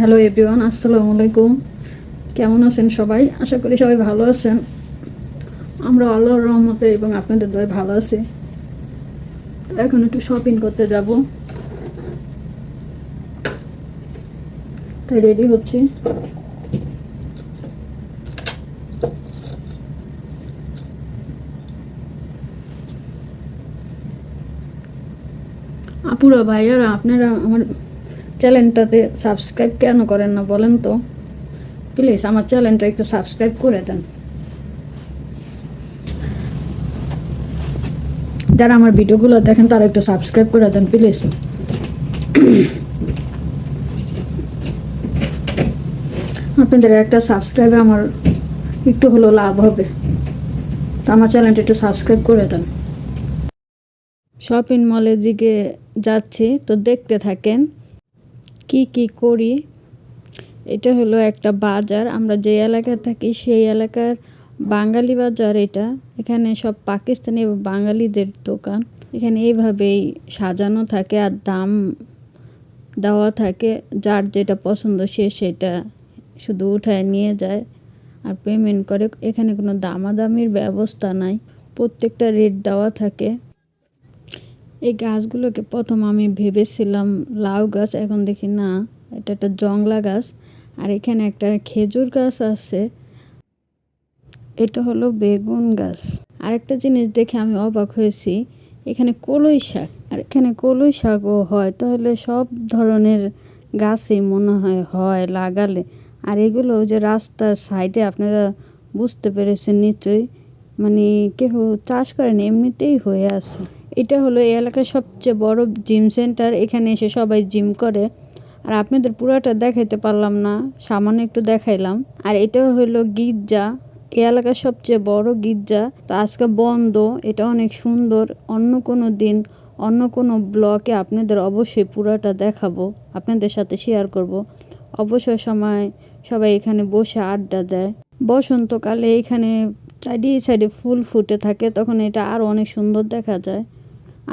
Hello everyone, আসসালামু আলাইকুম। কেমন আছেন সবাই? আশা করি সবাই ভালো আছেন। আমরা আল্লাহর রহমতে এবং আপনাদের দয়ায় ভালো আছি। এখন একটু শপিং করতে যাব, তাই রেডি হচ্ছি। আপুরা ভাইয়ারা, আপনারা আমার চ্যানেলটাতে সাবস্ক্রাইব কেন করেন না বলেন তো? প্লিজ আমার চ্যানেলটা একটু সাবস্ক্রাইব করে দেন। যারা আমার ভিডিওগুলো দেখেন তারা একটু সাবস্ক্রাইব করে দেন প্লিজ। আপনাদের একটা সাবস্ক্রাইবে আমার একটু হলেও লাভ হবে, তো আমার চ্যানেলটা একটু সাবস্ক্রাইব করে দেন। শপিং মলের দিকে যাচ্ছি, তো দেখতে থাকেন কি কি করি। এটা হলো একটা বাজার, আমরা যে এলাকায় থাকি সেই এলাকার বাঙালি বাজার এটা। এখানে সব পাকিস্তানি এবং বাঙালিদের দোকান। এখানে এইভাবেই সাজানো থাকে আর দাম দেওয়া থাকে, যার যেটা পছন্দ সে সেটা শুধু উঠায় নিয়ে যায় আর পেমেন্ট করে। এখানে কোনো দামাদামির ব্যবস্থা নাই, প্রত্যেকটা রেট দেওয়া থাকে। এই গাছগুলোকে প্রথম আমি ভেবেছিলাম লাউ গাছ, এখন দেখি না, এটা একটা জংলা গাছ। আর এখানে একটা খেজুর গাছ আছে, এটা হলো বেগুন গাছ। আরেকটা জিনিস দেখে আমি অবাক হয়েছি, এখানে কলই শাক। আর এখানে কলই শাকও হয়, তাহলে সব ধরনের গাছই মনে হয় লাগালে। আর এগুলো যে রাস্তার সাইডে, আপনারা বুঝতে পেরেছেন নিশ্চয়ই, মানে কেউ চাষ করেন, এমনিতেই হয়ে আছে। এটা হলো এই এলাকার সবচেয়ে বড় জিম সেন্টার, এখানে এসে সবাই জিম করে। আর আপনাদের পুরাটা দেখাইতে পারলাম না, সামান্য একটু দেখাইলাম। আর এটা হলো গির্জা, এই এলাকার সবচেয়ে বড় গির্জা। তো আজকে বন্ধ, এটা অনেক সুন্দর। অন্য কোনো দিন অন্য কোনো ব্লগে আপনাদের অবশ্যই পুরাটা দেখাবো, আপনাদের সাথে শেয়ার করব। অবসর সময় সবাই এখানে বসে আড্ডা দেয়। বসন্তকালে এখানে চারিদিকে সাইডে ফুল ফুটে থাকে, তখন এটা আরও অনেক সুন্দর দেখা যায়।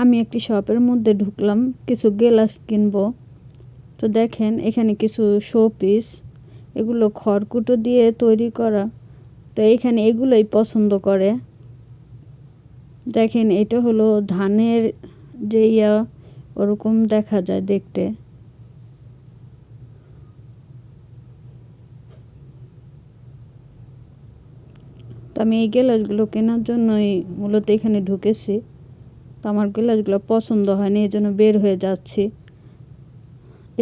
আমি একটি শপের মধ্যে ঢুকলাম, কিছু গ্লাস কিনবো। তো দেখেন এখানে কিছু শো পিস, এগুলো খড়কুটো দিয়ে তৈরি করা। তো এইখানে এগুলোই পছন্দ করে। দেখেন এটা হলো ধানের যে ওরকম দেখা যায় দেখতে। তো আমি এই গ্লাসগুলো কেনার জন্যই মূলত এখানে ঢুকেছি। তো আমার গ্লাসগুলো পছন্দ হয়নি, এই জন্য বের হয়ে যাচ্ছি।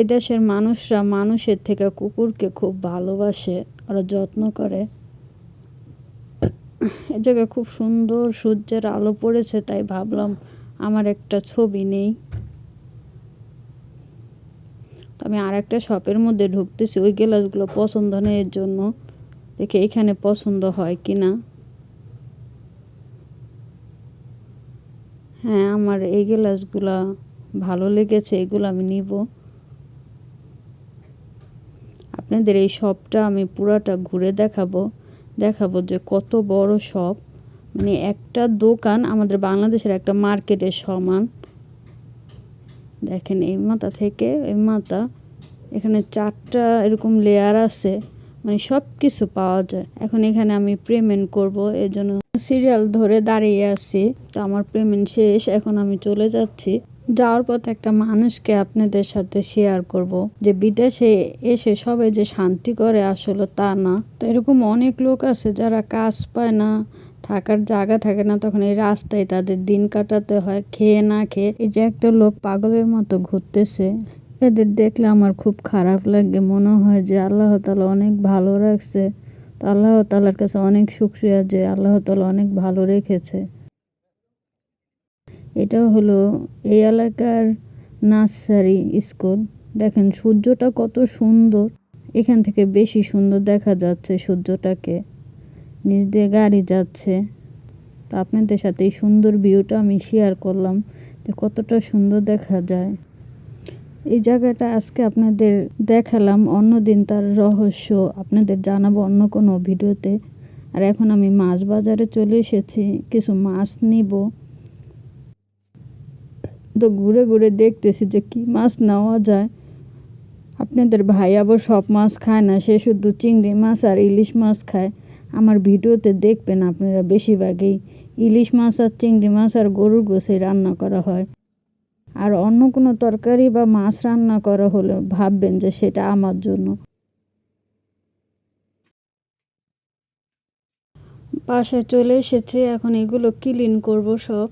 এদেশের মানুষরা মানুষের থেকে কুকুরকে খুব ভালোবাসে, ওরা যত্ন করে। এ জায়গায় খুব সুন্দর সূর্যের আলো পড়েছে, তাই ভাবলাম আমার একটা ছবি নেই। আমি আর একটা শপের মধ্যে ঢুকতেছি, ওই গ্লাসগুলো পছন্দ নেই, এর জন্য দেখে এখানে পছন্দ হয় কি না। হ্যাঁ, আমার এই গ্লাসগুলা ভালো লেগেছে, এগুলো আমি নিব। আপনাদের এই শপটা আমি পুরাটা ঘুরে দেখাবো যে কত বড় শপ, মানে একটা দোকান আমাদের বাংলাদেশের একটা মার্কেটের সমান। দেখেন এই মাথা থেকে এই মাথা, এখানে 4টা এরকম লেয়ার আছে, মানে সব কিছু পাওয়া যায়। এখন এখানে আমি পেমেন্ট করব, এর জন্য সিরিয়াল ধরে দাঁড়িয়ে আছি। তো আমার পেমেন্ট শেষ, এখন আমি চলে যাচ্ছি। যাওয়ার পথে একটা মানুষকে আপনাদের সাথে শেয়ার করব, যে বিদেশে এসে সবাই যে শান্তি করে আসলে তা না। তো এরকম অনেক লোক আছে যারা কাজ পায় না, থাকার জায়গা থাকে না, তখন এই রাস্তায় তাদের দিন কাটাতে হয় খেয়ে না খেয়ে। এই যে একটা লোক পাগলের মতো ঘুরতেছে, এদের দেখলে আমার খুব খারাপ লাগে, মনে হয় যে আল্লাহ তাআলা অনেক ভালো রাখছে। তো আল্লাহ তাআলার কাছে অনেক শুকরিয়া যে আল্লাহ তাআলা অনেক ভালো রেখেছে। এটা হলো এই এলাকার নার্সারি স্কুল। দেখেন সূর্যটা কত সুন্দর, এখান থেকে বেশি সুন্দর দেখা যাচ্ছে সূর্যটাকে। নিচ দিয়ে গাড়ি যাচ্ছে। তো আপনাদের সাথে এই সুন্দর ভিউটা আমি শেয়ার করলাম, যে কতটা সুন্দর দেখা যায়। এই জায়গাটা আজকে আপনাদের দেখালাম, অন্যদিন তার রহস্য আপনাদের জানাবো অন্য কোনো ভিডিওতে। আর এখন আমি মাছ বাজারে চলে এসেছি, কিছু মাছ নিব। তো ঘুরে ঘুরে দেখতেছি যে কি মাছ নেওয়া যায়। আপনাদের ভাই আবার সব মাছ খায় না, সে শুধু চিংড়ি মাছ আর ইলিশ মাছ খায়। আমার ভিডিওতে দেখবেন আপনারা বেশিরভাগই ইলিশ মাছ আর চিংড়ি মাছ আর গরুর গোশে রান্না করা হয়। আর অন্য কোনো তরকারি বা মাছ রান্না করা হলে ভাববেন যে সেটা আমার জন্য। বাসায় চলে এসেছে, এখন এগুলো ক্লিন করব সব।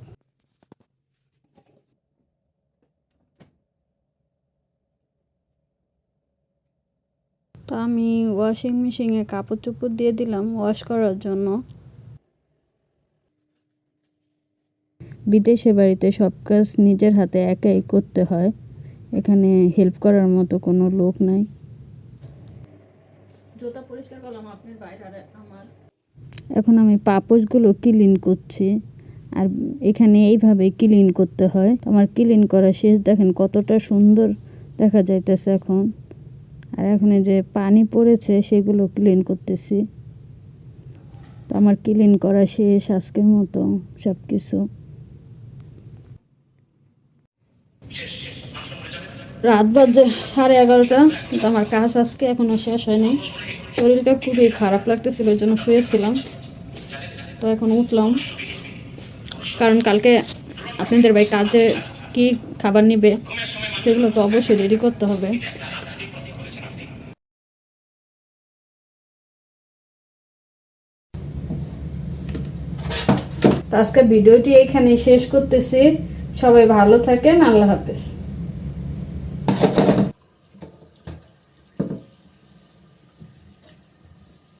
তো আমি ওয়াশিং মেশিনে কাপড় চোপড় দিয়ে দিলাম ওয়াশ করার জন্য। বিদেশে বাড়িতে সব কাজ নিজের হাতে একাই করতে হয়, এখানে হেল্প করার মতো কোনো লোক নাই। জুতা পরিষ্কার করলাম আপনার বাইরে আমার। এখন আমি পাপোশগুলো ক্লিন করছি, আর এখানে এইভাবে ক্লিন করতে হয়। আমার ক্লিন করা শেষ, দেখেন কতটা সুন্দর দেখা যাইতেছে এখন। আর এখন যে পানি পড়েছে সেগুলো ক্লিন করতেছি। তো আমার ক্লিন করা শেষ আজকের মতো সব কিছু। রাত বাজে 11:30, কিন্তু আমার কাজ আজকে এখনো শেষ হয়নি। শরীরটা খুবই খারাপ লাগতেছিল, ওই জন্য শুয়েছিলাম। তো এখন উঠলাম, কারণ কালকে আপনাদের ভাই কাজে কি খাবার নিবে সেগুলো তো অবশ্যই রেডি করতে হবে। তো আজকে ভিডিওটি এখানে শেষ করতেছি। সবাই ভালো থাকেন, আল্লাহ হাফেজ।